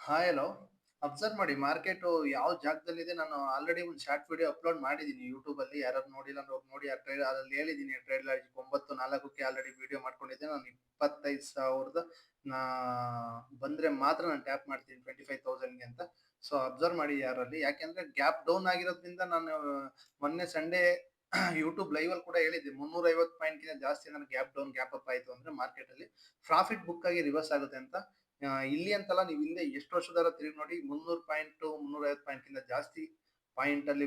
Hi hello. Observe ಮಾಡಿ market ಯಾವ ಜಾಗದಲ್ಲಿದೆ. ನಾನು ಆಲ್ರೆಡಿ ಒಂದು ಶಾರ್ಟ್ ವಿಡಿಯೋ ಅಪ್ಲೋಡ್ ಮಾಡಿದ್ದೀನಿ ಯೂಟ್ಯೂಬಲ್ಲಿ. ಯಾರಾದ್ರು ನೋಡಿಲ್ಲ ಅಂದ್ರೆ ಹೋಗಿ ನೋಡಿ. ಆ ಟ್ರೇಡ್ ಅದ್ರಲ್ಲಿ ಹೇಳಿದ್ದೀನಿ ಟ್ರೇಡ್ ಲಾಜಿಕ್ 9:04ಕ್ಕೆ ಆಲ್ರೆಡಿ ವಿಡಿಯೋ ಮಾಡ್ಕೊಂಡಿದ್ದೆ. ನಾನು 25,000 ನಾ ಬಂದ್ರೆ ಮಾತ್ರ ನಾನು ಟ್ಯಾಪ್ ಮಾಡ್ತೀನಿ 25,000ಗೆ ಅಂತ. ಸೊ ಅಬ್ಸರ್ವ್ ಮಾಡಿ ಯಾರಲ್ಲಿ. ಯಾಕೆಂದ್ರೆ ಗ್ಯಾಪ್ ಡೌನ್ ಆಗಿರೋದ್ರಿಂದ ನಾನು ಮೊನ್ನೆ ಸಂಡೇ ಯೂಟ್ಯೂಬ್ ಲೈವ್ ಅಲ್ಲಿ ಕೂಡ ಹೇಳಿದ್ದೆ 350 ಪಾಯಿಂಟ್ಗಿಂತ ಜಾಸ್ತಿ ಏನಾದ್ರು ಗ್ಯಾಪ್ ಡೌನ್ ಗ್ಯಾಪ್ ಅಪ್ ಆಯ್ತು ಅಂದ್ರೆ ಮಾರ್ಕೆಟ್ ಅಲ್ಲಿ ಪ್ರಾಫಿಟ್ ಬುಕ್ ಆಗಿ ರಿವರ್ಸ್ ಆಗುತ್ತೆ ಅಂತ. ಇಲ್ಲಿ ಅಂತಲ್ಲ, ನೀವು ಹಿಂದೆ ಎಷ್ಟು ವರ್ಷದಾರ ತಿರುಗಿ ನೋಡಿ, 300 ಪಾಯಿಂಟ್ 350 ಪಾಯಿಂಟ್ ಗಿಂತ ಜಾಸ್ತಿ ಪಾಯಿಂಟ್ ಅಲ್ಲಿ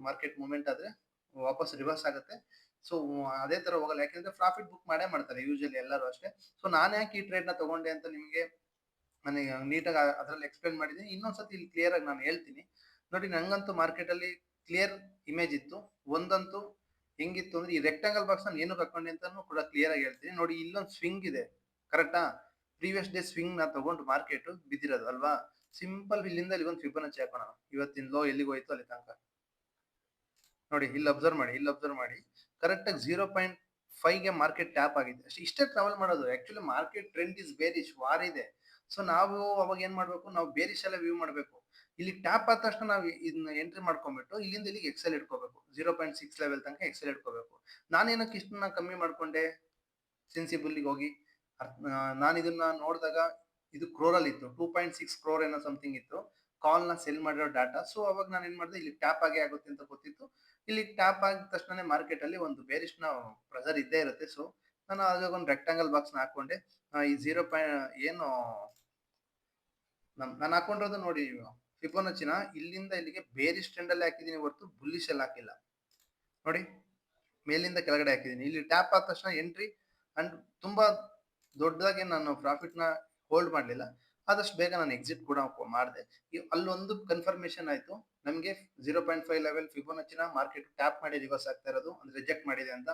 ಮಾರ್ಕೆಟ್ ಮೂವ್ಮೆಂಟ್ ಆದ್ರೆ ವಾಪಸ್ ರಿವರ್ಸ್ ಆಗುತ್ತೆ. ಸೊ ಅದೇ ತರ ಹೋಗಲ್ಲ, ಯಾಕಂದ್ರೆ ಪ್ರಾಫಿಟ್ ಬುಕ್ ಮಾಡೇ ಮಾಡ್ತಾರೆ ಯೂಶಲಿ ಎಲ್ಲರೂ ಅಷ್ಟೇ. ಸೊ ನಾನು ಯಾಕೆ ಈ ಟ್ರೇಡ್ ನ ತಗೊಂಡೆ ಅಂತ ನಿಮಗೆ ನನಗೆ ನೀಟಾಗಿ ಅದ್ರಲ್ಲಿ ಎಕ್ಸ್ಪ್ಲೇನ್ ಮಾಡಿದ್ದೀನಿ. ಇನ್ನೊಂದ್ಸತಿ ಇಲ್ಲಿ ಕ್ಲಿಯರ್ ಆಗಿ ನಾನು ಹೇಳ್ತೀನಿ. ನೋಡಿ, ನಂಗಂತೂ ಮಾರ್ಕೆಟ್ ಅಲ್ಲಿ ಕ್ಲಿಯರ್ ಇಮೇಜ್ ಇತ್ತು. ಒಂದಂತೂ ಹೆಂಗಿತ್ತು ಅಂದ್ರೆ, ಈ ರೆಕ್ಟಾಂಗಲ್ ಬಾಕ್ಸ್ ನಾನು ಏನು ಹಾಕೊಂಡೆ ಅಂತಾನು ಕೂಡ ಕ್ಲಿಯರ್ ಆಗಿ ಹೇಳ್ತೀನಿ. ನೋಡಿ, ಇಲ್ಲೊಂದು ಸ್ವಿಂಗ್ ಇದೆ, ಕರೆಕ್ಟಾ? ಪ್ರೀವಿಯಸ್ ಡೇ ಸ್ವಿಂಗ್ ನ ತಗೊಂಡು ಮಾರ್ಕೆಟ್ ಬಿದ್ದಿರೋದು ಅಲ್ವಾ. ಸಿಂಪಲ್ ಇಲ್ಲಿಂದ ಇಲ್ಲಿಗೊಂದು ಫಿಬೊನಾಚಿ ಹಾಕೋಣ. ಇವತ್ತಿನ ಲೋ ಎಲ್ಲಿಗೆ ಹೋಯ್ತು ಅಲ್ಲಿ ತನಕ ನೋಡಿ. ಇಲ್ಲಿ ಅಬ್ಸರ್ವ್ ಮಾಡಿ, ಇಲ್ಲಿ ಅಬ್ಸರ್ವ್ ಮಾಡಿ. ಕರೆಕ್ಟ್ ಆಗಿ 0.5ಗೆ ಮಾರ್ಕೆಟ್ ಟ್ಯಾಪ್ ಆಗಿದೆ ಅಷ್ಟೇ. ಇಷ್ಟೇ ಟ್ರಾವೆಲ್ ಮಾಡೋದು. Actually market trend is bearish, war ಇದೆ. ಸೊ ನಾವು ಅವಾಗ ಏನ್ ಮಾಡ್ಬೇಕು, ನಾವು ಬೇರಿಶ್ ಎಲ್ಲ ವ್ಯೂ ಮಾಡ್ಬೇಕು. ಇಲ್ಲಿ ಟ್ಯಾಪ್ ಆದ ತಕ್ಷಣ ನಾವು ಇದನ್ನ ಎಂಟ್ರಿ ಮಾಡ್ಕೊಂಡ್ಬಿಟ್ಟು ಇಲ್ಲಿಂದ ಇಲ್ಲಿಗೆ ಎಕ್ಸೆಲ್ ಇಟ್ಕೋಬೇಕು. 0.6 ಲೆವೆಲ್ ತನಕ ಎಕ್ಸೆಲ್ ಇಟ್ಕೋಬೇಕು. ನಾನೇನಕ್ಕೆ ಇಷ್ಟನ್ನ ಕಮ್ಮಿ ಮಾಡ್ಕೊಂಡೆ, ಸೆನ್ಸಿಬಲ್ಗೆ ಹೋಗಿ ನಾನು ಇದನ್ನ ನೋಡಿದಾಗ ಇದು ಕ್ರೋರಲ್ಲಿ ಇತ್ತು. 2.6 ಕ್ರೋರ್ ಏನೋ ಸಮಥಿಂಗ್ ಇತ್ತು. ಕಾಲ್ ನ ಸೆಲ್ ಮಾಡಿರೋ ಡಾಟಾ. ಸೊ ಅವಾಗ ನಾನು ಏನ್ ಮಾಡಿದೆ, ಇಲ್ಲಿ ಟ್ಯಾಪ್ ಆಗೇ ಆಗುತ್ತೆ ಅಂತ ಗೊತ್ತಿತ್ತು. ಇಲ್ಲಿ ಟ್ಯಾಪ್ ಆಗಿದ ತಕ್ಷಣ ಮಾರ್ಕೆಟ್ ಅಲ್ಲಿ ಒಂದು ಬೇರಿಶ್ ನ ಪ್ರೆಸರ್ ಇದ್ದೇ ಇರುತ್ತೆ. ಸೊ ನಾನು ಆಗ ಒಂದು ರೆಕ್ಟಾಂಗಲ್ ಬಾಕ್ಸ್ ನ ಹಾಕೊಂಡೆ. ಈ 0. ಏನು ನಾನು ಹಾಕೊಂಡಿರೋದು ನೋಡಿ, ಫಿಬೋನಚಿನ ಇಲ್ಲಿಂದ ಇಲ್ಲಿಗೆ ಬೇರಿಶ್ ಟ್ರೆಂಡ್ ಅಲ್ಲಿ ಹಾಕಿದೀನಿ ಹೊರತು ಬುಲ್ಲಿಶ್ ಅಲ್ಲಿ ಹಾಕಿಲ್ಲ. ನೋಡಿ, ಮೇಲಿಂದ ಕೆಳಗಡೆ ಹಾಕಿದೀನಿ. ಇಲ್ಲಿ ಟ್ಯಾಪ್ ಆದ ತಕ್ಷಣ ಎಂಟ್ರಿ. ಅಂಡ್ ತುಂಬಾ ದೊಡ್ಡದಾಗಿ ನಾನು ಪ್ರಾಫಿಟ್ ನ ಹೋಲ್ಡ್ ಮಾಡಲಿಲ್ಲ. ಆದಷ್ಟು ಬೇಗ ನಾನು ಎಕ್ಸಿಟ್ ಕೂಡ ಮಾಡಿದೆ. ಅಲ್ಲೊಂದು ಕನ್ಫರ್ಮೇಶನ್ ಆಯ್ತು ನಮಗೆ. 0.5 ಲೆವೆಲ್ ಫಿಬೋನಚಿನ ಮಾರ್ಕೆಟ್ ಟ್ಯಾಪ್ ಮಾಡಿ ರಿವರ್ಸ್ ಆಗ್ತಾ ಇರೋದು, ಅಂದ್ರೆ ರಿಜೆಕ್ಟ್ ಮಾಡಿದೆ ಅಂತ.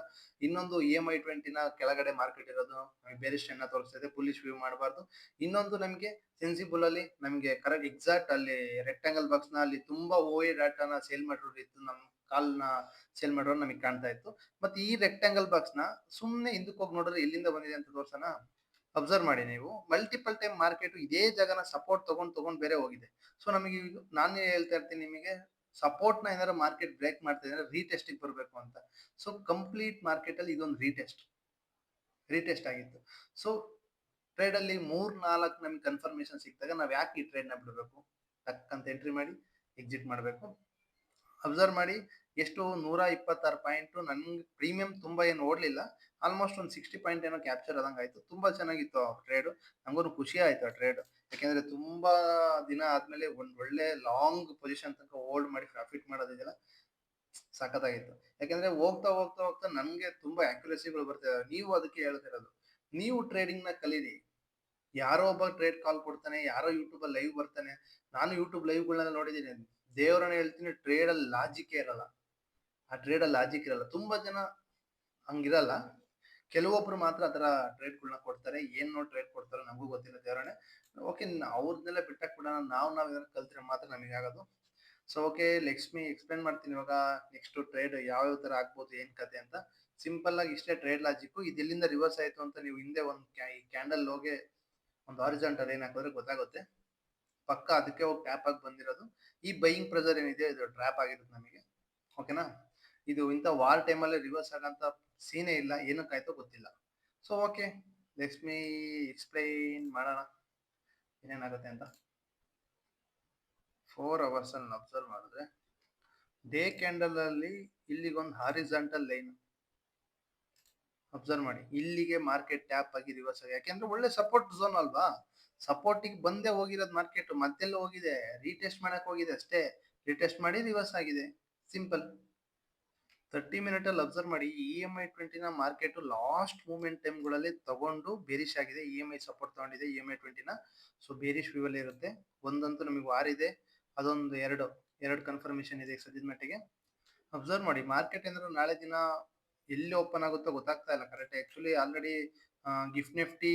ಇನ್ನೊಂದು EMI 20 ನ ಕೆಳಗಡೆ ಮಾರ್ಕೆಟ್ ಇರೋದು ಬೇರಿಶ್ ಟ್ರೆಂಡ್ ನ ತೋರಿಸ್ತಾ ಇದೆ. ಬುಲ್ಲಿಶ್ ವ್ಯೂ ಮಾಡಬಾರ್ದು. ಇನ್ನೊಂದು ನಮಗೆ ಸೆನ್ಸಿಬಲ್ ಅಲ್ಲಿ ನಮಗೆ ಕರೆಕ್ಟ್ ಎಕ್ಸಾಕ್ಟ್ ಅಲ್ಲಿ ರೆಕ್ಟಾಂಗಲ್ ಬಾಕ್ಸ್ ನ ಅಲ್ಲಿ ತುಂಬಾ ಓಎ ಡಾಟಾನ ಸೇಲ್ ಮಾಡಿರೋದು ಇತ್ತು. ನಮ್ಮ ಕಾಲ್ನ ಸೇಲ್ ಮಾಡೋರು ನಮಗೆ ಕಾಣ್ತಾ ಇತ್ತು. ಮತ್ತೆ ಈ ರೆಕ್ಟಾಂಗಲ್ ಬಾಕ್ಸ್ ನ ಸುಮ್ನೆ ಹಿಂದಕ್ಕೆ ಹೋಗಿ ನೋಡಿದ್ರೆ ಎಲ್ಲಿಂದ ಬಂದಿದೆ ಅಂತ ತೋರ್ಸೋಣ. ಅಬ್ಸರ್ವ್ ಮಾಡಿ ನೀವು, ಮಲ್ಟಿಪಲ್ ಟೈಮ್ ಮಾರ್ಕೆಟ್ ಇದೇ ಜಾಗನ ಸಪೋರ್ಟ್ ತಗೊಂಡ್ ಬೇರೆ ಹೋಗಿದೆ. ಸೊ ನಮಗೆ ನಾನೇ ಹೇಳ್ತಾ ಇರ್ತೀನಿ ನಿಮಗೆ, ಸಪೋರ್ಟ್ ನ ಏನಾದ್ರು ಮಾರ್ಕೆಟ್ ಬ್ರೇಕ್ ಮಾಡ್ತಾ ಇದ್ರೆ ರೀಟೆಸ್ಟ್ ಬರಬೇಕು ಅಂತ. ಸೊ ಕಂಪ್ಲೀಟ್ ಮಾರ್ಕೆಟ್ ಅಲ್ಲಿ ಇದೊಂದು ರೀಟೆಸ್ಟ್ ಆಗಿತ್ತು. ಸೊ ಟ್ರೇಡ್ ಅಲ್ಲಿ 3-4 ನಮ್ಗೆ ಕನ್ಫರ್ಮೇಶನ್ ಸಿಕ್ತಾಗ ನಾವ್ ಯಾಕೆ ಈ ಟ್ರೇಡ್ ನ ಬಿಡಬೇಕು, ಟಕ್ ಅಂತ ಎಂಟ್ರಿ ಮಾಡಿ ಎಕ್ಸಿಟ್ ಮಾಡಬೇಕು. ಅಬ್ಸರ್ವ್ ಮಾಡಿ, ಎಷ್ಟು 126 ಪಾಯಿಂಟ್. ನನ್ಗೆ ಪ್ರೀಮಿಯಂ ತುಂಬಾ ಏನು ಓಡ್ಲಿಲ್ಲ. ಆಲ್ಮೋಸ್ಟ್ ಒಂದು 60 ಪಾಯಿಂಟ್ ಏನೋ ಕ್ಯಾಪ್ಚರ್ ಆದಂಗೆ ಆಯ್ತು. ತುಂಬಾ ಚೆನ್ನಾಗಿತ್ತು ಆ ಟ್ರೇಡ್. ನಂಗೂ ಖುಷಿ ಆಯ್ತು ಆ ಟ್ರೇಡ್. ಯಾಕೆಂದ್ರೆ ತುಂಬಾ ದಿನ ಆದ್ಮೇಲೆ ಒಂದ್ ಒಳ್ಳೆ ಲಾಂಗ್ ಪೊಸಿಷನ್ ತನಕ ಹೋಲ್ಡ್ ಮಾಡಿ ಪ್ರಾಫಿಟ್ ಮಾಡೋದಿದೆಯಲ್ಲ, ಸಖತ್ತಾಗಿತ್ತು. ಯಾಕಂದ್ರೆ ಹೋಗ್ತಾ ಹೋಗ್ತಾ ಹೋಗ್ತಾ ನನ್ಗೆ ತುಂಬಾ ಅಕ್ಯುರಸಿಗಳು ಬರ್ತಾ ಇದಾವೆ. ನೀವು ಅದಕ್ಕೆ ಹೇಳ್ತಿರೋದು, ನೀವು ಟ್ರೇಡಿಂಗ್ ನ ಕಲೀರಿ. ಯಾರೋ ಒಬ್ಬ ಟ್ರೇಡ್ ಕಾಲ್ ಕೊಡ್ತಾನೆ, ಯಾರೋ ಯೂಟ್ಯೂಬ್ ಅಲ್ಲಿ ಲೈವ್ ಬರ್ತಾನೆ. ನಾನು ಯೂಟ್ಯೂಬ್ ಲೈವ್ ಗಳನ್ನ ನೋಡಿದ್ದೀನಿ. ದೇವರನ್ನ ಹೇಳ್ತೀನಿ, ಟ್ರೇಡ್ ಅಲ್ಲಿ ಲಾಜಿಕ್ ಇರಲ್ಲ. ಆ ಟ್ರೇಡ್ ಅಲ್ಲಿ ಲಾಜಿಕ್ ಇರಲ್ಲ. ತುಂಬಾ ಜನ ಹಂಗಿರಲ್ಲ. ಕೆಲವೊಬ್ರು ಮಾತ್ರ ಆತರ ಟ್ರೇಡ್ ಗಳನ್ನ ಕೊಡ್ತಾರೆ. ಏನ್ ನೋಡಿ ಟ್ರೇಡ್ ಕೊಡ್ತಾರೋ ನಮಗೂ ಗೊತ್ತಿಲ್ಲ, ದೇವರೇ. ಓಕೆ, ಅವ್ರನ್ನೆಲ್ಲ ಬಿಟ್ಟಾಕ್ ಬಿಡೋಣ. ನಾವ್ ಇದನ್ನ ಕಲ್ತ್ರೆ ಮಾತ್ರ ನಮಗೆ ಆಗೋದು. So okay, let's me explain ಮಾಡ್ತೀನಿ ಇವಾಗ. ನೆಕ್ಸ್ಟ್ ಟ್ರೇಡ್ ಯಾವ ತರ ಆಗ್ಬೋದು, ಏನ್ ಕತೆ ಅಂತ. ಸಿಂಪಲ್ ಆಗಿ ಇಷ್ಟೇ ಟ್ರೇಡ್ ಲಾಜಿಕ್. ಇದು ಎಲ್ಲಿಂದ ರಿವರ್ಸ್ ಆಯ್ತು ಅಂತ ನೀವು ಹಿಂದೆ ಒಂದು ಕ್ಯಾಂಡಲ್ ಲೋಗೆ ಒಂದು ಹಾರಿಜಾಂಟಲ್ ಏನ್ ಹಾಕಿದ್ರೆ ಗೊತ್ತಾಗುತ್ತೆ. ಪಕ್ಕ ಅದಕ್ಕೆ ಹೋಗಿ ಟ್ಯಾಪ್ ಆಗಿ ಬಂದಿರೋದು. ಈ ಬೈಯಿಂಗ್ ಪ್ರೆಸರ್ ಏನಿದೆ ಇದು ಟ್ರ್ಯಾಪ್ ಆಗಿರುತ್ತೆ ನಮಗೆ. ಓಕೆನಾ? ಇದು ಇಂಥ ವಾರ್ ಟೈಮಲ್ಲಿ ರಿವರ್ಸ್ ಆಗಂತ ಸೀನೇ ಇಲ್ಲ. ಏನಕ್ಕಾಯ್ತೋ ಗೊತ್ತಿಲ್ಲ. So okay, let's me explain ಮಾಡೋಣ ಏನೇನಾಗುತ್ತೆ ಅಂತ. 4 ಅವರ್ಸ್ ಅಲ್ಲಿ ಅಬ್ಸರ್ವ್ ಮಾಡಿದ್ರೆ, ಡೇ ಕ್ಯಾಂಡಲ್ ಅಲ್ಲಿ ಇಲ್ಲಿಗೊಂದು ಹಾರಿಜಾಂಟಲ್ ಲೈನ್ ಅಬ್ಸರ್ವ್ ಮಾಡಿ. ಇಲ್ಲಿಗೆ ಮಾರ್ಕೆಟ್ ಟ್ಯಾಪ್ ಆಗಿ ರಿವರ್ಸ್ ಆಗಿ, ಯಾಕೆಂದ್ರೆ ಒಳ್ಳೆ ಸಪೋರ್ಟ್ ಝೋನ್ ಅಲ್ವಾ. ಸಪೋರ್ಟಿಗೆ ಬಂದೇ ಹೋಗಿರೋದು ಮಾರ್ಕೆಟ್. ಮತ್ತೆಲ್ಲ ಹೋಗಿದೆ, ರೀಟೆಸ್ಟ್ ಮಾಡಕ್ ಹೋಗಿದೆ ಅಷ್ಟೇ. ರೀಟೆಸ್ಟ್ ಮಾಡಿ ರಿವರ್ಸ್ ಆಗಿದೆ, ಸಿಂಪಲ್. 30 ಮಿನಿಟ್ ಅಲ್ಲಿ ಅಬ್ಸರ್ವ್ ಮಾಡಿ. EMI 20 ನ ಮಾರ್ಕೆಟ್ ಲಾಸ್ಟ್ ಮೂವ್ಮೆಂಟ್ ಟೈಮ್ಗಳಲ್ಲಿ ತಗೊಂಡು ಬೇರಿಶ್ ಆಗಿದೆ. EMI ಸಪೋರ್ಟ್ ತಗೊಂಡಿದೆ EMI 20 ನ. ಸೊ ಬೇರಿಶ್ ವ್ಯೂ ಅಲ್ಲಿ ಇರುತ್ತೆ. ಒಂದಂತೂ ನಮಗೆ ವಾರ್ ಇದೆ, ಅದೊಂದು ಎರಡು ಕನ್ಫರ್ಮೇಶನ್ ಇದೆ ಸದ್ಯದ ಮಟ್ಟಿಗೆ. ಅಬ್ಸರ್ವ್ ಮಾಡಿ, ಮಾರ್ಕೆಟ್ ಏನಾದ್ರು ನಾಳೆ ದಿನ ಎಲ್ಲಿ ಓಪನ್ ಆಗುತ್ತೋ ಗೊತ್ತಾಗ್ತಾ ಇಲ್ಲ correct. Actually already gift Nifty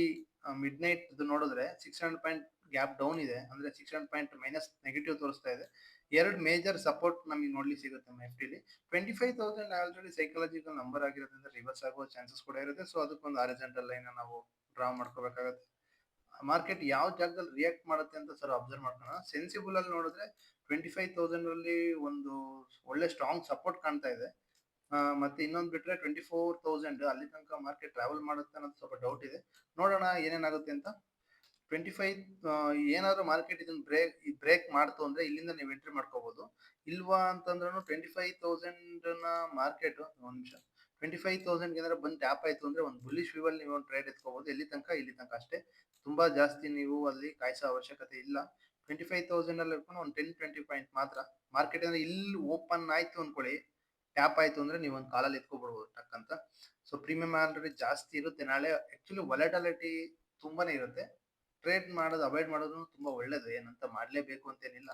mid night ನೋಡಿದ್ರೆ 600 ಪಾಯಿಂಟ್ ಗ್ಯಾಪ್ ಡೌನ್ ಇದೆ. ಅಂದ್ರೆ 600 ಪಾಯಿಂಟ್ ಮೈನಸ್ ನೆಗೆಟಿವ್ ತೋರಿಸ್ತಾ ಇದೆ. ಎರಡು ಮೇಜರ್ ಸಪೋರ್ಟ್ ನಮಗೆ ನೋಡ್ಲಿಕ್ಕೆ ಸಿಗುತ್ತೆ ನಿಫ್ಟಿಲಿ. 25,000 ಆಲ್ರೆಡಿ ಸೈಕಲಾಜಿಕಲ್ ನಂಬರ್ ಆಗಿರೋದ್ರಿಂದ ರಿವರ್ಸ್ ಆಗುವ ಚಾನ್ಸಸ್ ಕೂಡ ಇರುತ್ತೆ. ಸೊ ಅದಕ್ಕೊಂದು ಹಾರಿಜಾಂಟಲ್ ಲೈನ್ ನಾವು ಡ್ರಾ ಮಾಡ್ಕೋಬೇಕಾಗುತ್ತೆ. ಮಾರ್ಕೆಟ್ ಯಾವ ಜಾಗದಲ್ಲಿ ರಿಯಾಕ್ಟ್ ಮಾಡುತ್ತೆ ಅಂತ ಸರ್ ಅಬ್ಸರ್ವ್ ಮಾಡ್ಕೊಳ್ಳೋಣ. ಸೆನ್ಸಿಬಲ್ ಅಲ್ಲಿ ನೋಡಿದ್ರೆ 25,000 ಅಲ್ಲಿ ಒಂದು ಒಳ್ಳೆ ಸ್ಟ್ರಾಂಗ್ ಸಪೋರ್ಟ್ ಕಾಣ್ತಾ ಇದೆ. ಮತ್ತೆ ಇನ್ನೊಂದು ಬಿಟ್ರೆ 24,000 ಅಲ್ಲಿ ತನಕ ಮಾರ್ಕೆಟ್ ಟ್ರಾವೆಲ್ ಮಾಡುತ್ತೆ ಅನ್ನೋದು ಸ್ವಲ್ಪ ಡೌಟ್ ಇದೆ. ನೋಡೋಣ ಏನೇನಾಗುತ್ತೆ ಅಂತ. 25 ಏನಾದ್ರು ಮಾರ್ಕೆಟ್ ಇದನ್ನ ಬ್ರೇಕ್ ಮಾಡ್ತು ಅಂದ್ರೆ ಇಲ್ಲಿಂದ ನೀವು ಎಂಟ್ರಿ ಮಾಡ್ಕೋಬಹುದು. ಇಲ್ವಾ ಅಂತಂದ್ರೂ 25,000 ನ ಮಾರ್ಕೆಟ್ ಒಂದ್ ನಿಮಿಷ 25,000 ಏನಾದ್ರು ಬಂದು ಟ್ಯಾಪ್ ಆಯ್ತು ಅಂದ್ರೆ ಒಂದು ಬುಲ್ಲಿಶ್ ವ್ಯೂ ಅಲ್ಲಿ ನೀವು ಒಂದು ಟ್ರೇಡ್ ಎತ್ಕೋಬಹುದು. ಎಲ್ಲಿ ತನಕ ಇಲ್ಲಿ ತನಕ ಅಷ್ಟೇ. ತುಂಬಾ ಜಾಸ್ತಿ ನೀವು ಅಲ್ಲಿ ಕಾಯಿಸೋ ಅವಶ್ಯಕತೆ ಇಲ್ಲ. 25,000 ಅಲ್ಲಿ ಇಟ್ಕೊಂಡು ಒಂದು 10-20 ಪಾಯಿಂಟ್ ಮಾತ್ರ ಮಾರ್ಕೆಟ್ ಅಂದ್ರೆ ಇಲ್ಲಿ ಓಪನ್ ಆಯ್ತು ಅನ್ಕೊಳ್ಳಿ, ಟ್ಯಾಪ್ ಆಯ್ತು ಅಂದ್ರೆ ನೀವು ಒಂದು ಕಾಲಲ್ಲಿ ಎತ್ಕೊಬಿಡ್ಬೋದು ಟಕ್ ಅಂತ. ಸೊ ಪ್ರೀಮಿಯಂ ಆಲ್ರೆಡಿ ಜಾಸ್ತಿ ಇರುತ್ತೆ ನಾಳೆ. ಆಕ್ಚುಲಿ ವಾಲಟಾಲಿಟಿ ತುಂಬಾನೇ ಇರುತ್ತೆ. ಟ್ರೇಡ್ ಮಾಡೋದು ಅವಾಯ್ಡ್ ಮಾಡೋದು ತುಂಬಾ ಒಳ್ಳೇದು, ಏನಂತ ಮಾಡ್ಲೇಬೇಕು ಅಂತೇನಿಲ್ಲ.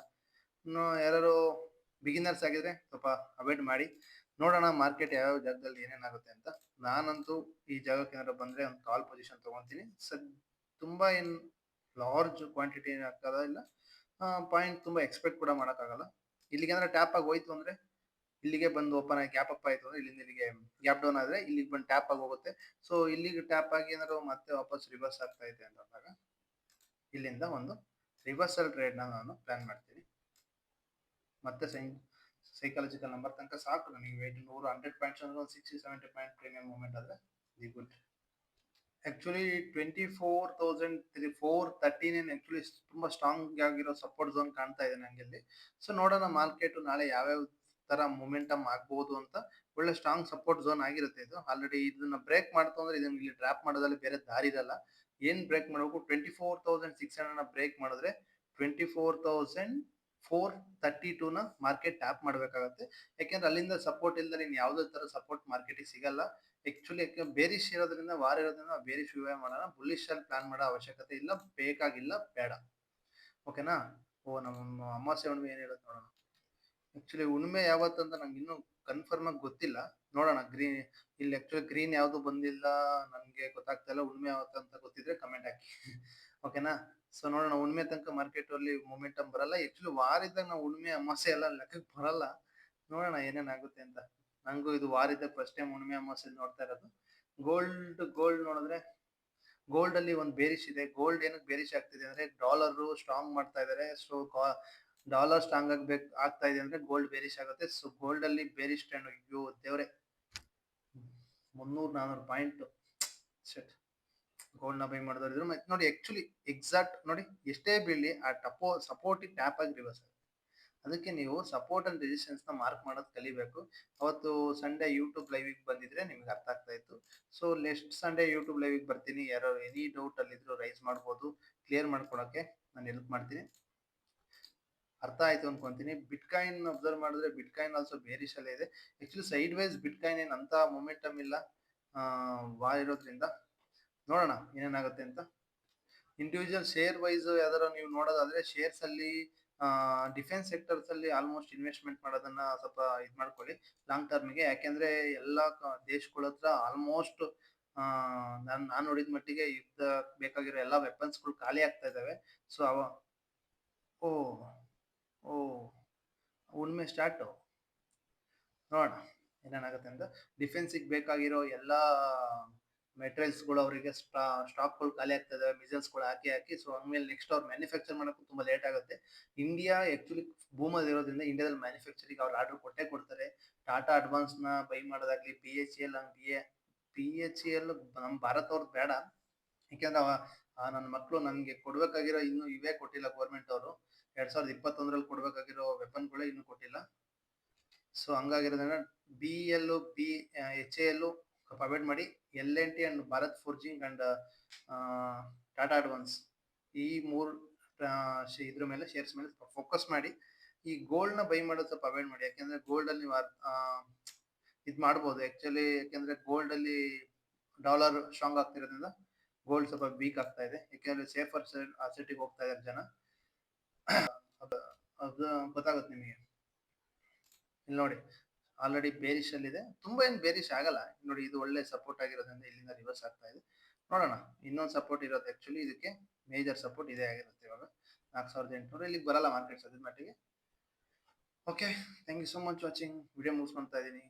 ಇನ್ನು ಯಾರು ಬಿಗಿನರ್ಸ್ ಆಗಿದ್ರೆ ಸ್ವಲ್ಪ ಅವಾಯ್ಡ್ ಮಾಡಿ. ನೋಡೋಣ ಮಾರ್ಕೆಟ್ ಯಾವ ಜಾಗದಲ್ಲಿ ಏನೇನಾಗುತ್ತೆ ಅಂತ. ನಾನಂತೂ ಈ ಜಾಗಕ್ಕೆ ಏನಾದ್ರು ಬಂದ್ರೆ ಒಂದು ಕಾಲ್ ಪೊಸಿಷನ್ ತಗೊಂತೀನಿ. ತುಂಬಾ ಏನ್ ಲಾರ್ಜ್ ಕ್ವಾಂಟಿಟಿ ಆಗ್ತದ ಇಲ್ಲ, ಪಾಯಿಂಟ್ ತುಂಬಾ ಎಕ್ಸ್ಪೆಕ್ಟ್ ಕೂಡ ಮಾಡಕ್ಕಾಗಲ್ಲ. ಇಲ್ಲಿಗೆ ಅಂದ್ರೆ ಟ್ಯಾಪ್ ಆಗಿ ಹೋಯ್ತು ಅಂದ್ರೆ ಇಲ್ಲಿಗೆ ಬಂದು ಓಪನ್ ಆಗಿ ಗ್ಯಾಪ್ ಅಪ್ ಆಯ್ತು ಅಂದ್ರೆ ಇಲ್ಲಿಂದ ಇಲ್ಲಿಗೆ ಗ್ಯಾಪ್ ಡೌನ್ ಆದ್ರೆ ಇಲ್ಲಿಗೆ ಬಂದು ಟ್ಯಾಪ್ ಆಗಿ ಹೋಗುತ್ತೆ. ಸೊ ಇಲ್ಲಿಗೆ ಟ್ಯಾಪ್ ಆಗಿ ಏನಾದ್ರು ಮತ್ತೆ ವಾಪಸ್ ರಿವರ್ಸ್ ಆಗ್ತಾ ಇದೆ ಅಂದಾಗ ಇಲ್ಲಿಂದ ಒಂದು ರಿವರ್ಸಲ್ ಟ್ರೇಡ್ ನಾನು ಪ್ಲಾನ್ ಮಾಡ್ತೀನಿ. ಮತ್ತೆ ಸೈಕಾಲಜಿಕಲ್ ನಂಬರ್ ತನಕ ಸಾಕು ನನಗೆ. ವೇಟ್ 100 ಪಾಯಿಂಟ್ಸ್ ಅಂದ್ರೆ ಒಂದು 60-70 ಪಾಯಿಂಟ್ ಪ್ರೀಮಿಯಂ ಮೂವ್ಮೆಂಟ್ ಆದ್ರೆ ದಿ ಗುಡ್. ಆಕ್ಚುಲಿ 24,413 ಆಕ್ಚುಲಿ ತುಂಬಾ ಸ್ಟ್ರಾಂಗ್ ಆಗಿರೋ ಸಪೋರ್ಟ್ ಝೋನ್ ಕಾಣ್ತಾ ಇದೆ ನಂಗೆ ಇಲ್ಲಿ. ಸೊ ನೋಡೋಣ ಮಾರ್ಕೆಟ್ ನಾಳೆ ಯಾವ್ಯಾವ ತರ ಮೊಮೆಂಟಮ್ ಆಗ್ಬಹುದು ಅಂತ. ಒಳ್ಳೆ ಸ್ಟ್ರಾಂಗ್ ಸಪೋರ್ಟ್ ಝೋನ್ ಆಗಿರುತ್ತೆ ಇದು. ಆಲ್ರೆಡಿ ಇದನ್ನ ಬ್ರೇಕ್ ಮಾಡ್ತು ಅಂದ್ರೆ ಇದನ್ನ ಇಲ್ಲಿ ಡ್ರಾಪ್ ಮಾಡೋದ್ರಲ್ಲಿ ಬೇರೆ ದಾರಿ ಇರಲ್ಲ. ಏನ್ ಬ್ರೇಕ್ ಮಾಡಬೇಕು, 24,600 ನ ಬ್ರೇಕ್ ಮಾಡಿದ್ರೆ 24,432 ನ ಮಾರ್ಕೆಟ್ ಟ್ಯಾಪ್ ಮಾಡ್ಬೇಕಾಗತ್ತೆ. ಯಾಕೆಂದ್ರೆ ಅಲ್ಲಿಂದ ಸಪೋರ್ಟ್ ಇಲ್ಲದೆ ನೀನ್ ಯಾವ್ದೇ ತರ ಸಪೋರ್ಟ್ ಮಾರ್ಕೆಟಿಗೆ ಸಿಗಲ್ಲ. ಆಕ್ಚುಲಿ ಬೇರಿಶ್ ಇರೋದ್ರಿಂದ, ವಾರ ಇರೋದ್ರಿಂದ ಬೇರಿಶ್ ವ್ಯೂ ಮಾಡೋಣ. ಬುಲ್ಲಿಶ್ ಅಲ್ಲಿ ಪ್ಲಾನ್ ಮಾಡೋ ಅವಶ್ಯಕತೆ ಇಲ್ಲ, ಬೇಕಾಗಿಲ್ಲ, ಬೇಡ. ಓಕೆನಾ. ನಮ್ಮ ಅಮಾವಾಸ್ಯೆ ಹುಣ್ಣಿಮೆ ಏನ್ ಹೇಳುತ್ತೆ ನೋಡೋಣ. ಆಕ್ಚುಲಿ ಹುಣ್ಣಿಮೆ ಯಾವತ್ತಂತ ನಂಗೆ ಇನ್ನೂ ಕನ್ಫರ್ಮ್ ಆಗಿ ಗೊತ್ತಿಲ್ಲ. ನೋಡೋಣ. ಗ್ರೀನ್ ಇಲ್ಲಿ ಆಕ್ಚುಲಿ ಗ್ರೀನ್ ಯಾವ್ದು ಬಂದಿಲ್ಲ, ನನ್ಗೆ ಗೊತ್ತಾಗ್ತಾ ಇಲ್ಲ. ಹುಣ್ಣಿಮೆ ಯಾವತ್ತಂತ ಗೊತ್ತಿದ್ರೆ ಕಮೆಂಟ್ ಹಾಕಿ. ಓಕೆನಾ. ಸೊ ನೋಡೋಣ. ಹುಣ್ಣಿಮೆ ತನಕ ಮಾರ್ಕೆಟ್ ಅಲ್ಲಿ ಮೊಮೆಂಟಮ್ ಬರಲ್ಲ. ಆಕ್ಚುಲಿ ವಾರದಾಗ ನಾವು ಹುಣ್ಣಿಮೆ ಅಮಾವಾಸ್ಯೆ ಎಲ್ಲ ಲೆಕ್ಕಕ್ಕೆ ಬರಲ್ಲ. ನೋಡೋಣ ಏನೇನಾಗುತ್ತೆ ಅಂತ. ನಂಗೂ ಇದು ವಾರದ ಫಸ್ಟ್ ಟೈಮ್ ಹುಣ್ಣಿಮೆ ಅಮಾವಾಸ್ಯೆ ನೋಡ್ತಾ ಇರೋದು. ಗೋಲ್ಡ್ ನೋಡಿದ್ರೆ ಗೋಲ್ಡ್ ಅಲ್ಲಿ ಒಂದು ಬೇರಿಶ್ ಇದೆ. ಗೋಲ್ಡ್ ಏನಕ್ಕೆ ಬೇರಿಶ್ ಆಗ್ತಿದೆ ಅಂದ್ರೆ ಡಾಲರ್ ಸ್ಟ್ರಾಂಗ್ ಮಾಡ್ತಾ ಇದಾರೆ. ಸೊ ಡಾಲರ್ ಸ್ಟ್ರಾಂಗ್ ಆಗ್ತಾ ಇದೆ ಅಂದ್ರೆ ಗೋಲ್ಡ್ ಬೇರಿಶ್ ಆಗುತ್ತೆ. ಸೊ ಗೋಲ್ಡ್ ಅಲ್ಲಿ ಬೇರಿಶ್ ಟ್ರೆಂಡ್. ಅಯ್ಯೋ ದೇವ್ರೆ, 300-400 ಪಾಯಿಂಟ್ ಸೆಟ್ ಗೋಲ್ಡ್ ನ ಬೈ ಮಾಡಿದ್ರು ನೋಡಿ. ಆಕ್ಚುಲಿ ಎಕ್ಸಾಕ್ಟ್ ನೋಡಿ, ಎಷ್ಟೇ ಬೀಳಿ ಆ ಸಪೋರ್ಟ್ ಟ್ಯಾಪ್ ಆಗಿ ರಿವರ್ಸ್ ಆಗುತ್ತೆ. ಅದಕ್ಕೆ ನೀವು ಸಪೋರ್ಟ್ ಅಂಡ್ ರೆಸಿಸ್ಟೆನ್ಸ್ ನ ಮಾರ್ಕ್ ಮಾಡೋದು ಕಲಿಬೇಕು. ಅವತ್ತು ಸಂಡೇ ಯೂಟ್ಯೂಬ್ ಲೈವ್ ಬಂದಿದ್ರೆ ನಿಮ್ಗೆ ಅರ್ಥ ಆಗ್ತಾ ಇತ್ತು. So next Sunday YouTube live ಬರ್ತೀನಿ. ಯಾರೋ ಎನಿ ಡೌಟ್ ಅಲ್ಲಿ ಇದ್ರು ರೈಸ್ ಮಾಡ್ಬೋದು. ಕ್ಲಿಯರ್ ಮಾಡ್ಕೊಳಕ್ಕೆ ನಾನು ಹೆಲ್ಪ್ ಮಾಡ್ತೀನಿ. ಅರ್ಥ ಆಯ್ತು ಅನ್ಕೊಂತೀನಿ. ಬಿಟ್ಕಾಯಿನ್ ಅಬ್ಸರ್ವ್ ಮಾಡಿದ್ರೆ ಬಿಟ್ಕಾಯಿನ್ ಆಲ್ಸೋ ಬೇರಿಶ್ ಅಲ್ಲೇ ಇದೆ. ಆಕ್ಚುಲಿ ಸೈಡ್ ವೈಸ್ ಬಿಟ್ಕಾಯಿನ್ ಏನ್ ಅಂತ ಮೊಮೆಂಟಮ್ ಇಲ್ಲ ವಾರ್ ಇರೋದ್ರಿಂದ. ನೋಡೋಣ ಏನೇನಾಗುತ್ತೆ ಅಂತ. ಇಂಡಿವಿಜುವಲ್ ಶೇರ್ ವೈಸ್ ಯಾವ್ದಾರ ನೀವು ನೋಡೋದಾದ್ರೆ ಶೇರ್ಸ್ ಅಲ್ಲಿ ಡಿಫೆನ್ಸ್ ಸೆಕ್ಟರ್ಸ್ ಅಲ್ಲಿ ಆಲ್ಮೋಸ್ಟ್ ಇನ್ವೆಸ್ಟ್ಮೆಂಟ್ ಮಾಡೋದನ್ನ ಸ್ವಲ್ಪ ಇದು ಮಾಡ್ಕೊಳ್ಳಿ ಲಾಂಗ್ ಟರ್ಮ್ಗೆ. ಯಾಕೆಂದ್ರೆ ಎಲ್ಲಾ ದೇಶಗಳ ಹತ್ರ ಆಲ್ಮೋಸ್ಟ್ ನಾನು ನೋಡಿದ ಮಟ್ಟಿಗೆ ಯುದ್ಧ ಬೇಕಾಗಿರೋ ಎಲ್ಲಾ ವೆಪನ್ಸ್ಗಳು ಖಾಲಿ ಆಗ್ತಾ ಇದಾವೆ. ಸೊ ಓ ಓ ಹುಣ್ಣಿಮೆ ಸ್ಟಾರ್ಟ್. ನೋಡೋಣ ಏನೇನಾಗುತ್ತೆ ಅಂತ. ಡಿಫೆನ್ಸಿಗೆ ಬೇಕಾಗಿರೋ ಎಲ್ಲಾ ಮೆಟೀರಿಯಲ್ಸ್ಗಳು ಅವರಿಗೆ ಸ್ಟಾಕ್ಗಳು ಖಾಲಿ ಆಗ್ತಾ ಇದಾವೆ. ಮಿಸೈಲ್ಸ್ಗಳು ಹಾಕಿ. ಸೊ ಆಮೇಲೆ ನೆಕ್ಸ್ಟ್ ಅವ್ರು ಮ್ಯಾನುಫ್ಯಾಕ್ಚರ್ ಮಾಡೋಕ್ಕೂ ತುಂಬಾ ಲೇಟ್ ಆಗುತ್ತೆ. ಇಂಡಿಯಾ ಆಕ್ಚುಲಿ ಭೂಮಲ್ಲಿ ಇರೋದ್ರಿಂದ ಇಂಡಿಯಾದಲ್ಲಿ ಮ್ಯಾನುಫ್ಯಾಕ್ಚರಿಂಗ್ ಅವ್ರು ಆರ್ಡರ್ ಕೊಡ್ತಾರೆ. ಟಾಟಾ ಅಡ್ವಾನ್ಸ್ ನ ಬೈ ಮಾಡೋದಾಗ್ಲಿ, PHEL ನಮ್ ಭಾರತ್ ಅವ್ರದ್ದು ಬೇಡ. ಯಾಕೆಂದ್ರೆ ನನ್ನ ಮಕ್ಕಳು ನನ್ಗೆ ಕೊಡ್ಬೇಕಾಗಿರೋ ಇನ್ನು ಇವೇ ಕೊಟ್ಟಿಲ್ಲ ಗೌರ್ಮೆಂಟ್ ಅವರು. 2021ರಲ್ಲಿ ಕೊಡ್ಬೇಕಾಗಿರೋ ವೆಪನ್ಗಳೇ ಇನ್ನು ಕೊಟ್ಟಿಲ್ಲ. ಸೊ ಹಂಗಾಗಿರೋದ್ರಿಂದ HAL ಅವಾಯ್ಡ್ ಮಾಡಿ. L&T and Bharat forging and Tata advance ಈ ಮೂರು ಇದ್ರ ಮೇಲೆ ಶೇರ್ಸ್ ಮೇಲೆ ಫೋಕಸ್ ಮಾಡಿ. ಈ ಗೋಲ್ಡ್ ನ ಬೈ ಮಾಡೋದು ಸ್ವಲ್ಪ ಅವಾಯ್ಡ್ ಮಾಡಿ. ಯಾಕೆಂದ್ರೆ ಗೋಲ್ಡ್ ಅಲ್ಲಿ ನೀವು ಇದು ಮಾಡ್ಬೋದು ಆಕ್ಚುಲಿ. ಯಾಕೆಂದ್ರೆ ಗೋಲ್ಡ್ ಅಲ್ಲಿ ಡಾಲರ್ ಸ್ಟ್ರಾಂಗ್ ಆಗ್ತಿರೋದ್ರಿಂದ ಗೋಲ್ಡ್ ಸ್ವಲ್ಪ ವೀಕ್ ಆಗ್ತಾ ಇದೆ. ಯಾಕೆಂದ್ರೆ ಸೇಫರ್ ಅಸೆಟಿಗೆ ಹೋಗ್ತಾ ಇದ್ದಾರೆ ಜನ. ಅದು ಗೊತ್ತಾಗುತ್ತೆ ನಿಮಗೆ. ಇಲ್ಲಿ ನೋಡಿ ಆಲ್ರೆಡಿ ಬೇರಿಶ್ ಅಲ್ಲಿ ಇದೆ. ತುಂಬಾ ಏನ್ ಬೇರಿಶ್ ಆಗಲ್ಲ ನೋಡಿ. ಇದು ಒಳ್ಳೆ ಸಪೋರ್ಟ್ ಆಗಿರೋದ್ರಿಂದ ಇಲ್ಲಿಂದ ರಿವರ್ಸ್ ಆಗ್ತಾ ಇದೆ. ನೋಡೋಣ. ಇನ್ನೊಂದು ಸಪೋರ್ಟ್ ಇರೋದು ಆಕ್ಚುಲಿ ಇದಕ್ಕೆ ಮೇಜರ್ ಸಪೋರ್ಟ್ ಇದೇ ಆಗಿರುತ್ತೆ. ಇವಾಗ 4,800 ಇಲ್ಲಿಗೆ ಬರಲ್ಲ ಮಾರ್ಕೆಟ್ ಸದ್ಯದ ಮಟ್ಟಿಗೆ. Okay, thank you so much watching. Video ಮುಗಿಸ್ಕೊಂತಾ ಇದೀನಿ.